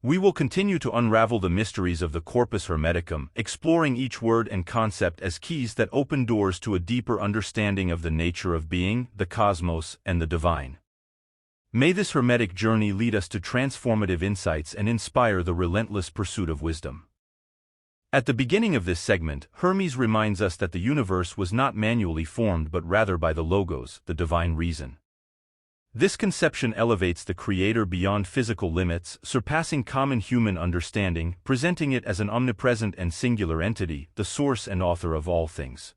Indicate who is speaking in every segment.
Speaker 1: We will continue to unravel the mysteries of the Corpus Hermeticum, exploring each word and concept as keys that open doors to a deeper understanding of the nature of being, the cosmos, and the divine. May this Hermetic journey lead us to transformative insights and inspire the relentless pursuit of wisdom. At the beginning of this segment, Hermes reminds us that the universe was not manually formed but rather by the Logos, the divine reason. This conception elevates the Creator beyond physical limits, surpassing common human understanding, presenting it as an omnipresent and singular entity, the source and author of all things.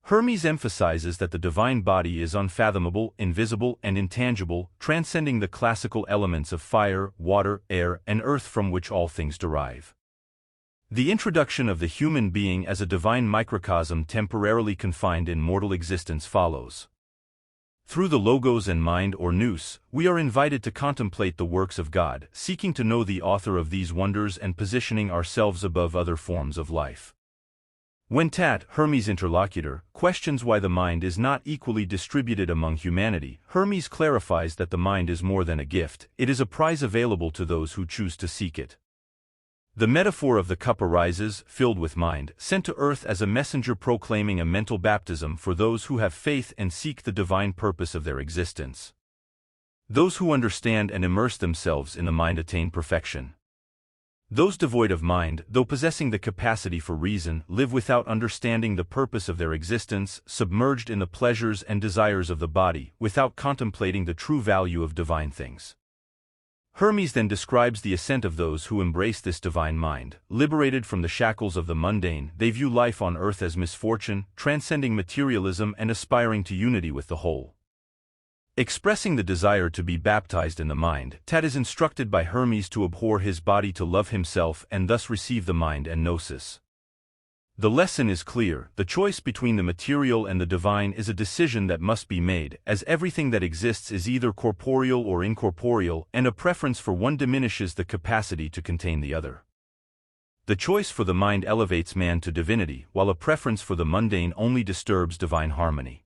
Speaker 1: Hermes emphasizes that the divine body is unfathomable, invisible, and intangible, transcending the classical elements of fire, water, air, and earth from which all things derive. The introduction of the human being as a divine microcosm temporarily confined in mortal existence follows. Through the Logos and mind or nous, we are invited to contemplate the works of God, seeking to know the author of these wonders and positioning ourselves above other forms of life. When Tat, Hermes' interlocutor, questions why the mind is not equally distributed among humanity, Hermes clarifies that the mind is more than a gift, it is a prize available to those who choose to seek it. The metaphor of the cup arises, filled with mind, sent to earth as a messenger proclaiming a mental baptism for those who have faith and seek the divine purpose of their existence. Those who understand and immerse themselves in the mind attain perfection. Those devoid of mind, though possessing the capacity for reason, live without understanding the purpose of their existence, submerged in the pleasures and desires of the body, without contemplating the true value of divine things. Hermes then describes the ascent of those who embrace this divine mind. Liberated from the shackles of the mundane, they view life on earth as misfortune, transcending materialism and aspiring to unity with the whole. Expressing the desire to be baptized in the mind, Tat is instructed by Hermes to abhor his body to love himself and thus receive the mind and gnosis. The lesson is clear: the choice between the material and the divine is a decision that must be made, as everything that exists is either corporeal or incorporeal, and a preference for one diminishes the capacity to contain the other. The choice for the mind elevates man to divinity, while a preference for the mundane only disturbs divine harmony.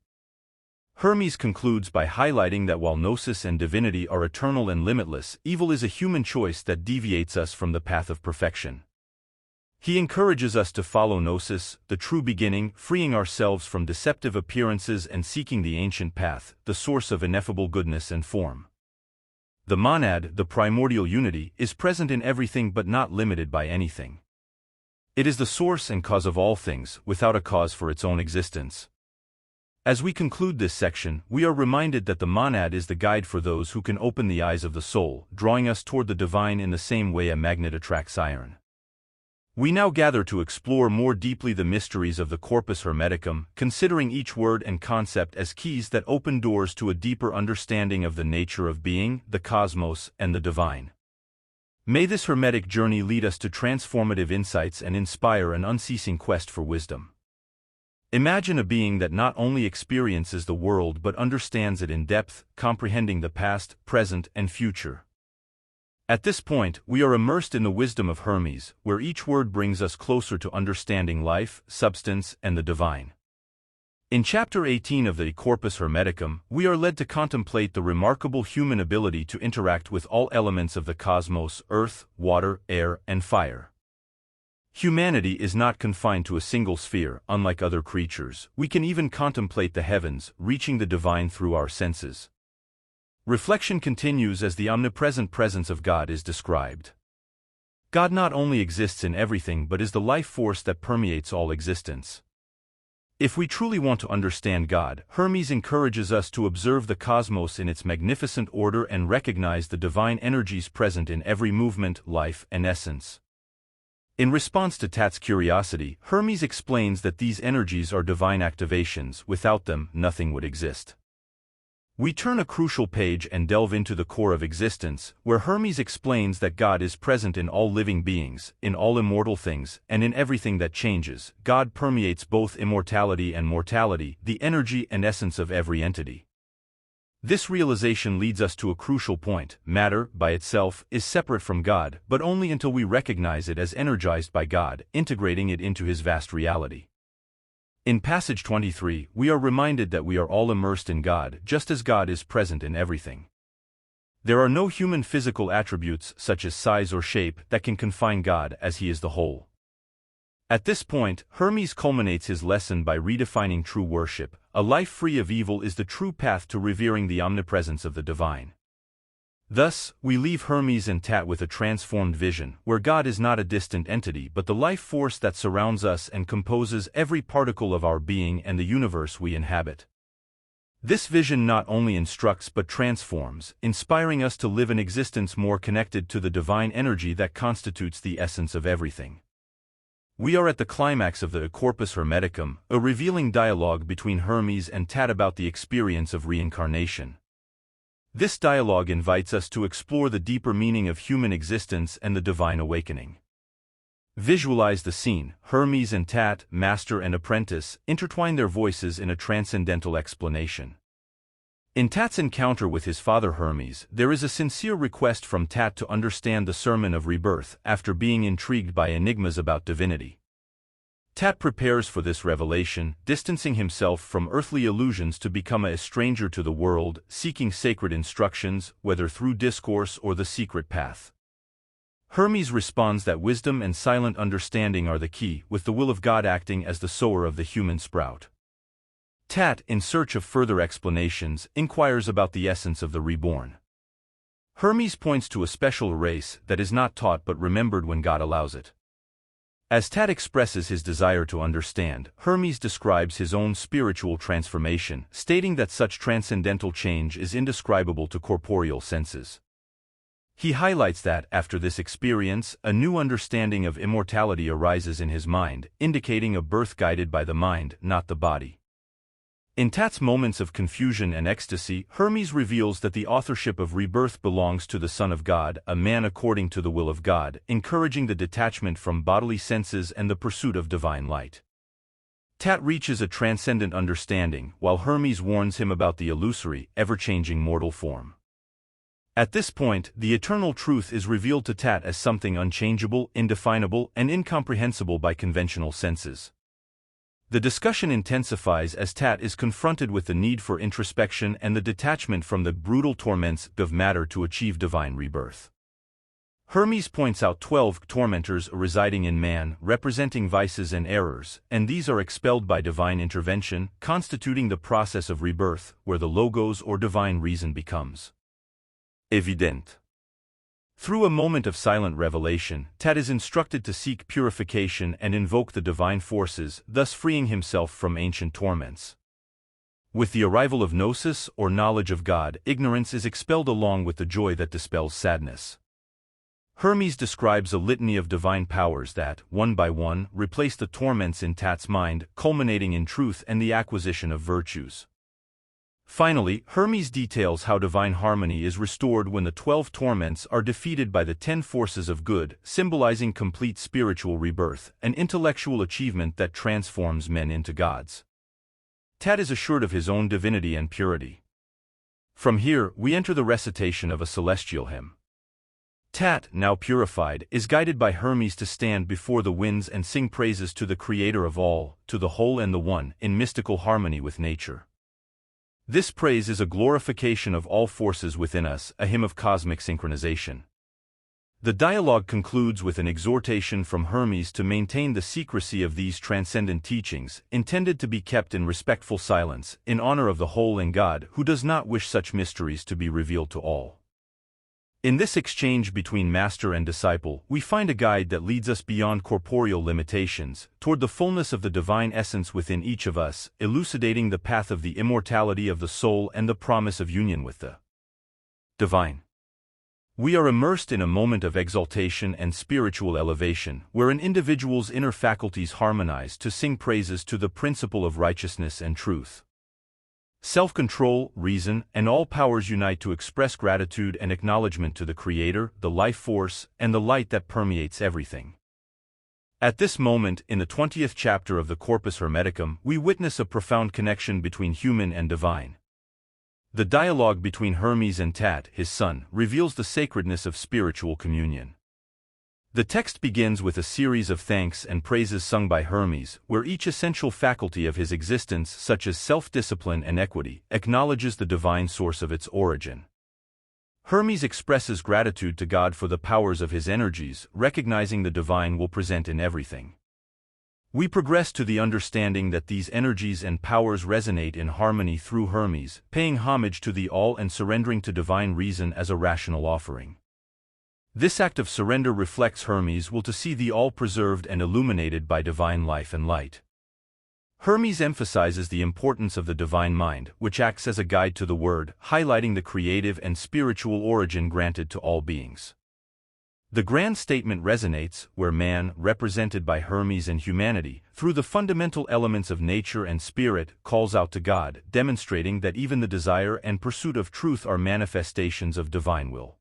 Speaker 1: Hermes concludes by highlighting that while gnosis and divinity are eternal and limitless, evil is a human choice that deviates us from the path of perfection. He encourages us to follow gnosis, the true beginning, freeing ourselves from deceptive appearances and seeking the ancient path, the source of ineffable goodness and form. The monad, the primordial unity, is present in everything but not limited by anything. It is the source and cause of all things, without a cause for its own existence. As we conclude this section, we are reminded that the monad is the guide for those who can open the eyes of the soul, drawing us toward the divine in the same way a magnet attracts iron. We now gather to explore more deeply the mysteries of the Corpus Hermeticum, considering each word and concept as keys that open doors to a deeper understanding of the nature of being, the cosmos, and the divine. May this Hermetic journey lead us to transformative insights and inspire an unceasing quest for wisdom. Imagine a being that not only experiences the world but understands it in depth, comprehending the past, present, and future. At this point, we are immersed in the wisdom of Hermes, where each word brings us closer to understanding life, substance, and the divine. In Chapter 18 of the Corpus Hermeticum, we are led to contemplate the remarkable human ability to interact with all elements of the cosmos: earth, water, air, and fire. Humanity is not confined to a single sphere, unlike other creatures. We can even contemplate the heavens, reaching the divine through our senses. Reflection continues as the omnipresent presence of God is described. God not only exists in everything but is the life force that permeates all existence. If we truly want to understand God, Hermes encourages us to observe the cosmos in its magnificent order and recognize the divine energies present in every movement, life, and essence. In response to Tat's curiosity, Hermes explains that these energies are divine activations. Without them, nothing would exist. We turn a crucial page and delve into the core of existence, where Hermes explains that God is present in all living beings, in all immortal things, and in everything that changes. God permeates both immortality and mortality, the energy and essence of every entity. This realization leads us to a crucial point: matter, by itself, is separate from God, but only until we recognize it as energized by God, integrating it into His vast reality. In passage 23, we are reminded that we are all immersed in God, just as God is present in everything. There are no human physical attributes such as size or shape that can confine God, as he is the whole. At this point, Hermes culminates his lesson by redefining true worship. A life free of evil is the true path to revering the omnipresence of the divine. Thus, we leave Hermes and Tat with a transformed vision, where God is not a distant entity but the life force that surrounds us and composes every particle of our being and the universe we inhabit. This vision not only instructs but transforms, inspiring us to live an existence more connected to the divine energy that constitutes the essence of everything. We are at the climax of the Corpus Hermeticum, a revealing dialogue between Hermes and Tat about the experience of reincarnation. This dialogue invites us to explore the deeper meaning of human existence and the divine awakening. Visualize the scene. Hermes and Tat, master and apprentice, intertwine their voices in a transcendental explanation. In Tat's encounter with his father Hermes, there is a sincere request from Tat to understand the sermon of rebirth after being intrigued by enigmas about divinity. Tat prepares for this revelation, distancing himself from earthly illusions to become a stranger to the world, seeking sacred instructions, whether through discourse or the secret path. Hermes responds that wisdom and silent understanding are the key, with the will of God acting as the sower of the human sprout. Tat, in search of further explanations, inquires about the essence of the reborn. Hermes points to a special race that is not taught but remembered when God allows it. As Tat expresses his desire to understand, Hermes describes his own spiritual transformation, stating that such transcendental change is indescribable to corporeal senses. He highlights that, after this experience, a new understanding of immortality arises in his mind, indicating a birth guided by the mind, not the body. In Tat's moments of confusion and ecstasy, Hermes reveals that the authorship of rebirth belongs to the Son of God, a man according to the will of God, encouraging the detachment from bodily senses and the pursuit of divine light. Tat reaches a transcendent understanding, while Hermes warns him about the illusory, ever-changing mortal form. At this point, the eternal truth is revealed to Tat as something unchangeable, indefinable, and incomprehensible by conventional senses. The discussion intensifies as Tat is confronted with the need for introspection and the detachment from the brutal torments of matter to achieve divine rebirth. Hermes points out 12 tormentors residing in man, representing vices and errors, and these are expelled by divine intervention, constituting the process of rebirth, where the logos or divine reason becomes evident. Through a moment of silent revelation, Tat is instructed to seek purification and invoke the divine forces, thus freeing himself from ancient torments. With the arrival of gnosis, or knowledge of God, ignorance is expelled along with the joy that dispels sadness. Hermes describes a litany of divine powers that, one by one, replace the torments in Tat's mind, culminating in truth and the acquisition of virtues. Finally, Hermes details how divine harmony is restored when the 12 torments are defeated by the 10 forces of good, symbolizing complete spiritual rebirth, an intellectual achievement that transforms men into gods. Tat is assured of his own divinity and purity. From here, we enter the recitation of a celestial hymn. Tat, now purified, is guided by Hermes to stand before the winds and sing praises to the Creator of all, to the Whole and the One, in mystical harmony with nature. This praise is a glorification of all forces within us, a hymn of cosmic synchronization. The dialogue concludes with an exhortation from Hermes to maintain the secrecy of these transcendent teachings, intended to be kept in respectful silence, in honor of the whole and God, who does not wish such mysteries to be revealed to all. In this exchange between master and disciple, we find a guide that leads us beyond corporeal limitations, toward the fullness of the divine essence within each of us, elucidating the path of the immortality of the soul and the promise of union with the divine. We are immersed in a moment of exaltation and spiritual elevation, where an individual's inner faculties harmonize to sing praises to the principle of righteousness and truth. Self-control, reason, and all powers unite to express gratitude and acknowledgement to the Creator, the life force, and the light that permeates everything. At this moment, in the 20th chapter of the Corpus Hermeticum, we witness a profound connection between human and divine. The dialogue between Hermes and Tat, his son, reveals the sacredness of spiritual communion. The text begins with a series of thanks and praises sung by Hermes, where each essential faculty of his existence, such as self-discipline and equity, acknowledges the divine source of its origin. Hermes expresses gratitude to God for the powers of his energies, recognizing the divine will present in everything. We progress to the understanding that these energies and powers resonate in harmony through Hermes, paying homage to the all and surrendering to divine reason as a rational offering. This act of surrender reflects Hermes' will to see the all preserved and illuminated by divine life and light. Hermes emphasizes the importance of the divine mind, which acts as a guide to the word, highlighting the creative and spiritual origin granted to all beings. The grand statement resonates, where man, represented by Hermes and humanity, through the fundamental elements of nature and spirit, calls out to God, demonstrating that even the desire and pursuit of truth are manifestations of divine will.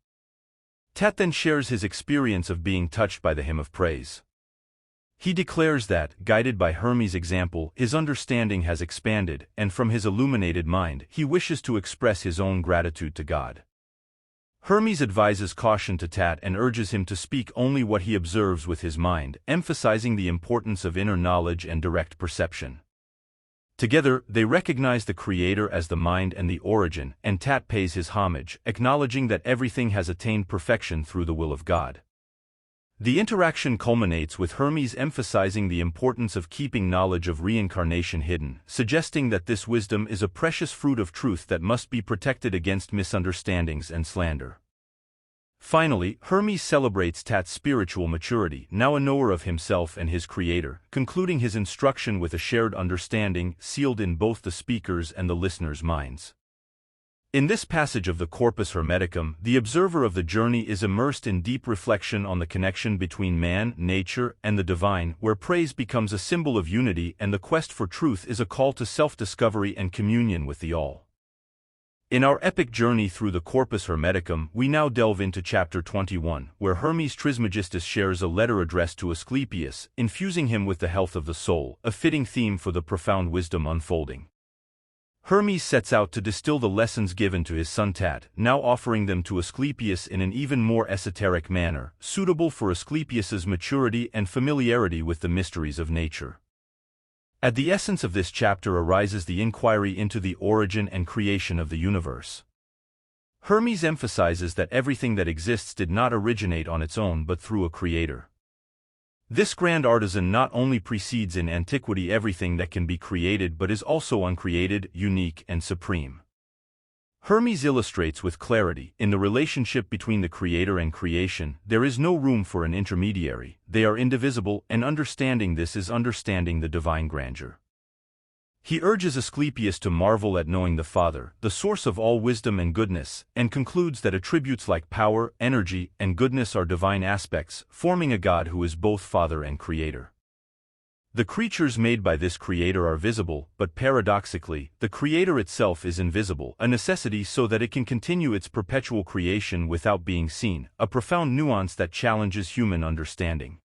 Speaker 1: Tat then shares his experience of being touched by the hymn of praise. He declares that, guided by Hermes' example, his understanding has expanded, and from his illuminated mind, he wishes to express his own gratitude to God. Hermes advises caution to Tat and urges him to speak only what he observes with his mind, emphasizing the importance of inner knowledge and direct perception. Together, they recognize the Creator as the mind and the origin, and Tat pays his homage, acknowledging that everything has attained perfection through the will of God. The interaction culminates with Hermes emphasizing the importance of keeping knowledge of reincarnation hidden, suggesting that this wisdom is a precious fruit of truth that must be protected against misunderstandings and slander. Finally, Hermes celebrates Tat's spiritual maturity, now a knower of himself and his Creator, concluding his instruction with a shared understanding sealed in both the speaker's and the listener's minds. In this passage of the Corpus Hermeticum, the observer of the journey is immersed in deep reflection on the connection between man, nature, and the divine, where praise becomes a symbol of unity and the quest for truth is a call to self-discovery and communion with the all. In our epic journey through the Corpus Hermeticum, we now delve into chapter 21, where Hermes Trismogistus shares a letter addressed to Esclépio, infusing him with the health of the soul, a fitting theme for the profound wisdom unfolding. Hermes sets out to distill the lessons given to his son Tat, now offering them to Esclépio in an even more esoteric manner, suitable for Esclépio's maturity and familiarity with the mysteries of nature. At the essence of this chapter arises the inquiry into the origin and creation of the universe. Hermes emphasizes that everything that exists did not originate on its own but through a creator. This grand artisan not only precedes in antiquity everything that can be created but is also uncreated, unique, and supreme. Hermes illustrates with clarity, in the relationship between the creator and creation, there is no room for an intermediary, they are indivisible, and understanding this is understanding the divine grandeur. He urges Esclépio to marvel at knowing the Father, the source of all wisdom and goodness, and concludes that attributes like power, energy, and goodness are divine aspects, forming a God who is both Father and Creator. The creatures made by this Creator are visible, but paradoxically, the Creator itself is invisible, a necessity so that it can continue its perpetual creation without being seen, a profound nuance that challenges human understanding.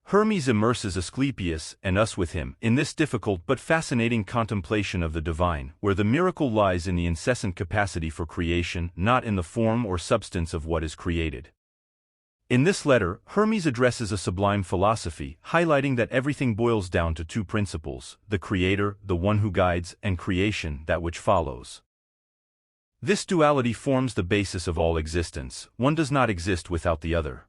Speaker 1: Hermes immerses Esclépio, and us with him, in this difficult but fascinating contemplation of the divine, where the miracle lies in the incessant capacity for creation, not in the form or substance of what is created. In this letter, Hermes addresses a sublime philosophy, highlighting that everything boils down to two principles: the Creator, the one who guides, and creation, that which follows. This duality forms the basis of all existence, one does not exist without the other.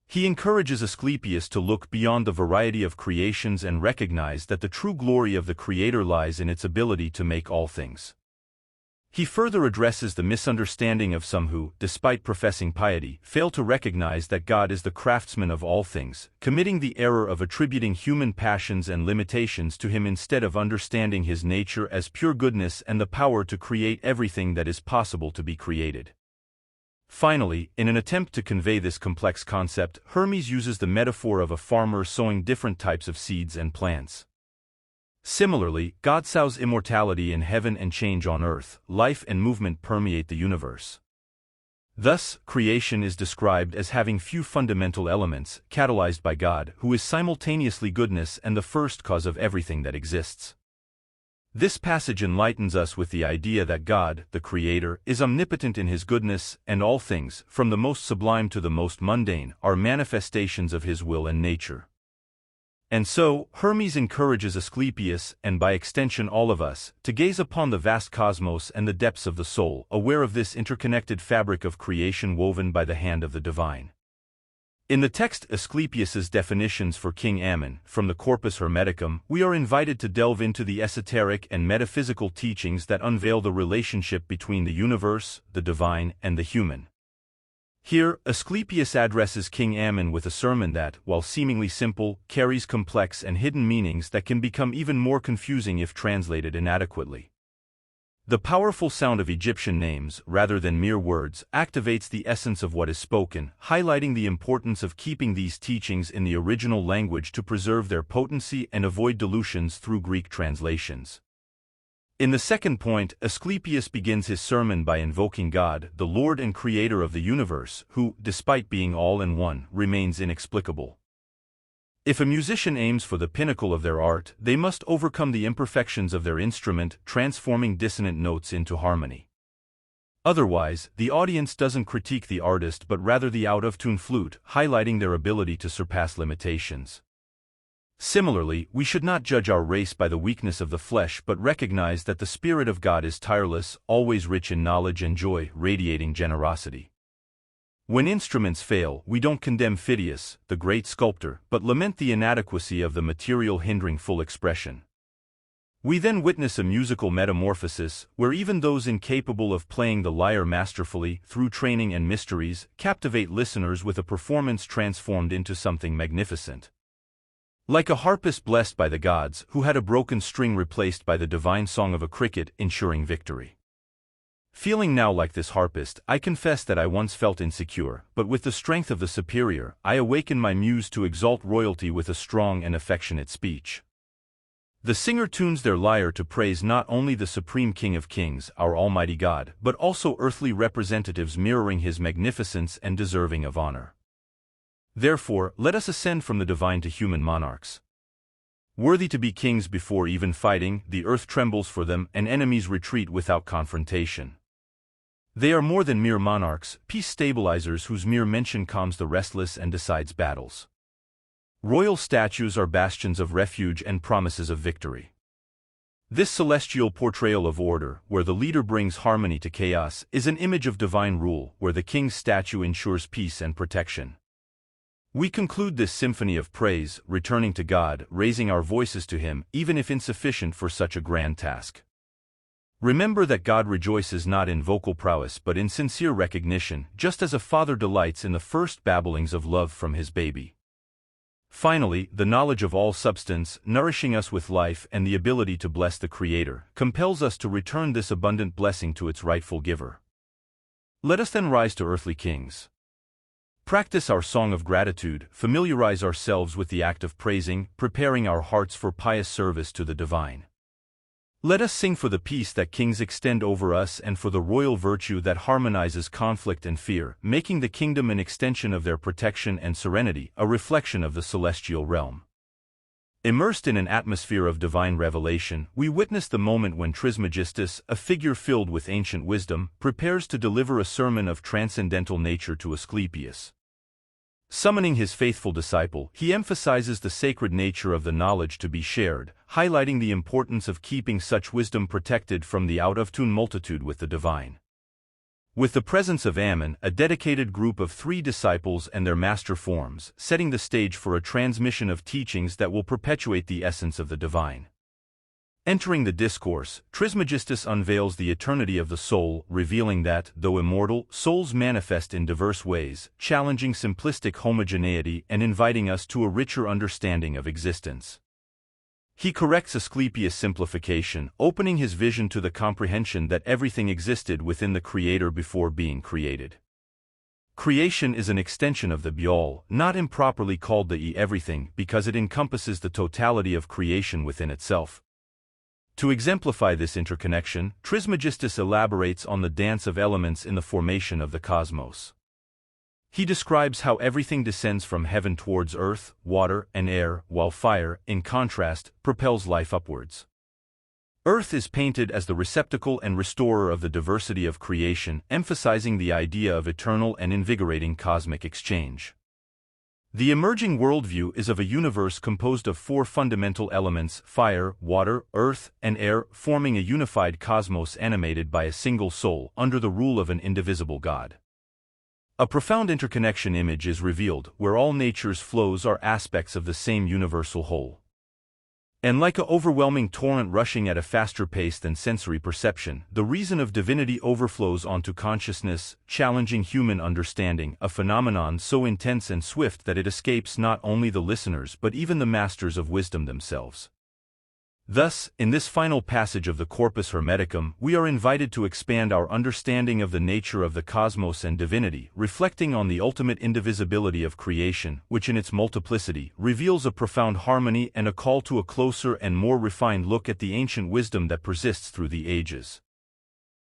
Speaker 1: He encourages Esclépio to look beyond the variety of creations and recognize that the true glory of the Creator lies in its ability to make all things. He further addresses the misunderstanding of some who, despite professing piety, fail to recognize that God is the craftsman of all things, committing the error of attributing human passions and limitations to him instead of understanding his nature as pure goodness and the power to create everything that is possible to be created. Finally, in an attempt to convey this complex concept, Hermes uses the metaphor of a farmer sowing different types of seeds and plants. Similarly, God sows immortality in heaven and change on earth, life and movement permeate the universe. Thus, creation is described as having few fundamental elements, catalyzed by God, who is simultaneously goodness and the first cause of everything that exists. This passage enlightens us with the idea that God, the Creator, is omnipotent in His goodness, and all things, from the most sublime to the most mundane, are manifestations of His will and nature. And so, Hermes encourages Esclépius, and by extension all of us, to gaze upon the vast cosmos and the depths of the soul, aware of this interconnected fabric of creation woven by the hand of the divine. In the text Esclépius's definitions for King Ammon, from the Corpus Hermeticum, we are invited to delve into the esoteric and metaphysical teachings that unveil the relationship between the universe, the divine, and the human. Here, Esclépius addresses King Ammon with a sermon that, while seemingly simple, carries complex and hidden meanings that can become even more confusing if translated inadequately. The powerful sound of Egyptian names, rather than mere words, activates the essence of what is spoken, highlighting the importance of keeping these teachings in the original language to preserve their potency and avoid dilutions through Greek translations. In the second point, Esclépius begins his sermon by invoking God, the Lord and Creator of the universe, who, despite being all in one, remains inexplicable. If a musician aims for the pinnacle of their art, they must overcome the imperfections of their instrument, transforming dissonant notes into harmony. Otherwise, the audience doesn't critique the artist but rather the out-of-tune flute, highlighting their ability to surpass limitations. Similarly, we should not judge our race by the weakness of the flesh but recognize that the Spirit of God is tireless, always rich in knowledge and joy, radiating generosity. When instruments fail, we don't condemn Phidias, the great sculptor, but lament the inadequacy of the material hindering full expression. We then witness a musical metamorphosis, where even those incapable of playing the lyre masterfully, through training and mysteries, captivate listeners with a performance transformed into something magnificent. Like a harpist blessed by the gods, who had a broken string replaced by the divine song of a cricket, ensuring victory. Feeling now like this harpist, I confess that I once felt insecure, but with the strength of the superior, I awaken my muse to exalt royalty with a strong and affectionate speech. The singer tunes their lyre to praise not only the Supreme King of Kings, our Almighty God, but also earthly representatives mirroring His magnificence and deserving of honor. Therefore, let us ascend from the divine to human monarchs. Worthy to be kings before even fighting, the earth trembles for them, and enemies retreat without confrontation. They are more than mere monarchs, peace stabilizers whose mere mention calms the restless and decides battles. Royal statues are bastions of refuge and promises of victory. This celestial portrayal of order, where the leader brings harmony to chaos, is an image of divine rule, where the king's statue ensures peace and protection. We conclude this symphony of praise, returning to God, raising our voices to Him, even if insufficient for such a grand task. Remember that God rejoices not in vocal prowess but in sincere recognition, just as a father delights in the first babblings of love from his baby. Finally, the knowledge of all substance, nourishing us with life and the ability to bless the Creator, compels us to return this abundant blessing to its rightful giver. Let us then rise to earthly kings. Practice our song of gratitude, familiarize ourselves with the act of praising, preparing our hearts for pious service to the divine. Let us sing for the peace that kings extend over us and for the royal virtue that harmonizes conflict and fear, making the kingdom an extension of their protection and serenity, a reflection of the celestial realm. Immersed in an atmosphere of divine revelation, we witness the moment when Trismogist, a figure filled with ancient wisdom, prepares to deliver a sermon of transcendental nature to Esclépius. Summoning his faithful disciple, he emphasizes the sacred nature of the knowledge to be shared, highlighting the importance of keeping such wisdom protected from the out-of-tune multitude with the divine. With the presence of Ammon, a dedicated group of 3 disciples and their master forms, setting the stage for a transmission of teachings that will perpetuate the essence of the divine. Entering the discourse, Trismogistus unveils the eternity of the soul, revealing that, though immortal, souls manifest in diverse ways, challenging simplistic homogeneity and inviting us to a richer understanding of existence. He corrects Esclépius' simplification, opening his vision to the comprehension that everything existed within the Creator before being created. Creation is an extension of the All, not improperly called the everything because it encompasses the totality of creation within itself. To exemplify this interconnection, Trismogistus elaborates on the dance of elements in the formation of the cosmos. He describes how everything descends from heaven towards earth, water, and air, while fire, in contrast, propels life upwards. Earth is painted as the receptacle and restorer of the diversity of creation, emphasizing the idea of eternal and invigorating cosmic exchange. The emerging worldview is of a universe composed of four fundamental elements: fire, water, earth, and air, forming a unified cosmos animated by a single soul under the rule of an indivisible God. A profound interconnection image is revealed, where all nature's flows are aspects of the same universal whole. And like an overwhelming torrent rushing at a faster pace than sensory perception, the reason of divinity overflows onto consciousness, challenging human understanding, a phenomenon so intense and swift that it escapes not only the listeners but even the masters of wisdom themselves. Thus, in this final passage of the Corpus Hermeticum, we are invited to expand our understanding of the nature of the cosmos and divinity, reflecting on the ultimate indivisibility of creation, which in its multiplicity reveals a profound harmony and a call to a closer and more refined look at the ancient wisdom that persists through the ages.